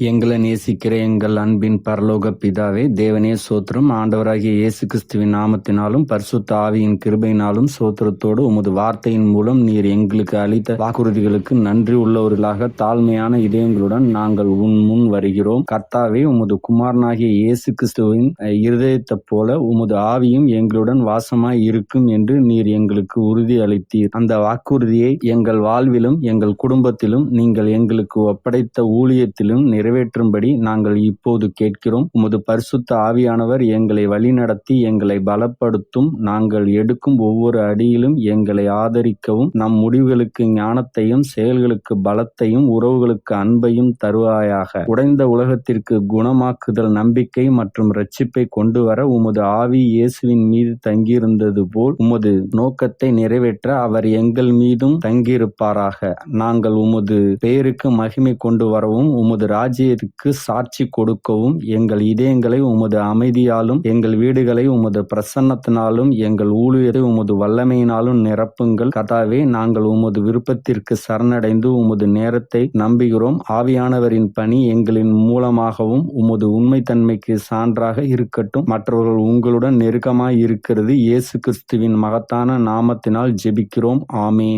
எங்களை நேசிக்கிற எங்கள் அன்பின் பரலோக பிதாவே, தேவனே சோத்திரம். ஆண்டவராகிய இயேசு கிறிஸ்துவின் நாமத்தினாலும் பரிசுத்த ஆவியின் கிருபையினாலும் சோத்திரத்தோடு உமது வார்த்தையின் மூலம் நீர் எங்களுக்கு அளித்த வாக்குறுதிகளுக்கு நன்றி உள்ளவர்களாக தாழ்மையான இதயங்களுடன் நாங்கள் உன் முன் வருகிறோம். கர்த்தாவே, உமது குமாரனாகிய இயேசு கிறிஸ்துவின் இருதயத்தைப் போல உமது ஆவியும் எங்களுடன் வாசமாய் இருக்கும் என்று நீர் எங்களுக்கு உறுதி அளித்தீர். அந்த வாக்குறுதியை எங்கள் வாழ்விலும் எங்கள் குடும்பத்திலும் நீங்கள் எங்களுக்கு ஒப்படைத்த ஊழியத்திலும் நிறைவேற்றும்படி நாங்கள் இப்போது கேட்கிறோம். உமது பரிசுத்த ஆவியானவர் எங்களை வழிநடத்தி எங்களை பலப்படுத்தும். நாங்கள் எடுக்கும் ஒவ்வொரு அடியிலும் எங்களை ஆதரிக்கவும், நம் முடிவுகளுக்கு ஞானத்தையும் செயல்களுக்கு பலத்தையும் உறவுகளுக்கு அன்பையும் தருவாயாக. உடைந்த உலகத்திற்கு குணமாக்குதல், நம்பிக்கை மற்றும் இரட்சிப்பை கொண்டு வர உமது ஆவி இயேசுவின் மீது தங்கியிருந்தது போல் உமது நோக்கத்தை நிறைவேற்ற அவர் எங்கள் மீதும் தங்கியிருப்பாராக. நாங்கள் உமது பெயருக்கு மகிமை கொண்டு வரவும் உமது ராஜ்யத்திற்கு சாட்சி கொடுக்கவும் எங்கள் இதயங்களை உமது அமைதியாலும் எங்கள் வீடுகளை உமது பிரசன்னத்தினாலும் எங்கள் ஊழியரை உமது வல்லமையினாலும் நிரப்புங்கள். கர்த்தாவே, நாங்கள் உமது விருப்பத்திற்கு சரணடைந்து உமது நேரத்தை நம்புகிறோம். ஆவியானவரின் பணி எங்களின் மூலமாகவும் உமது உண்மைத்தன்மைக்கு சான்றாக இருக்கட்டும். மற்றவர்கள் உங்களுடன் நெருக்கமாய் இருக்கிறது இயேசு கிறிஸ்துவின் மகத்தான நாமத்தினால் ஜெபிக்கிறோம். ஆமேன்.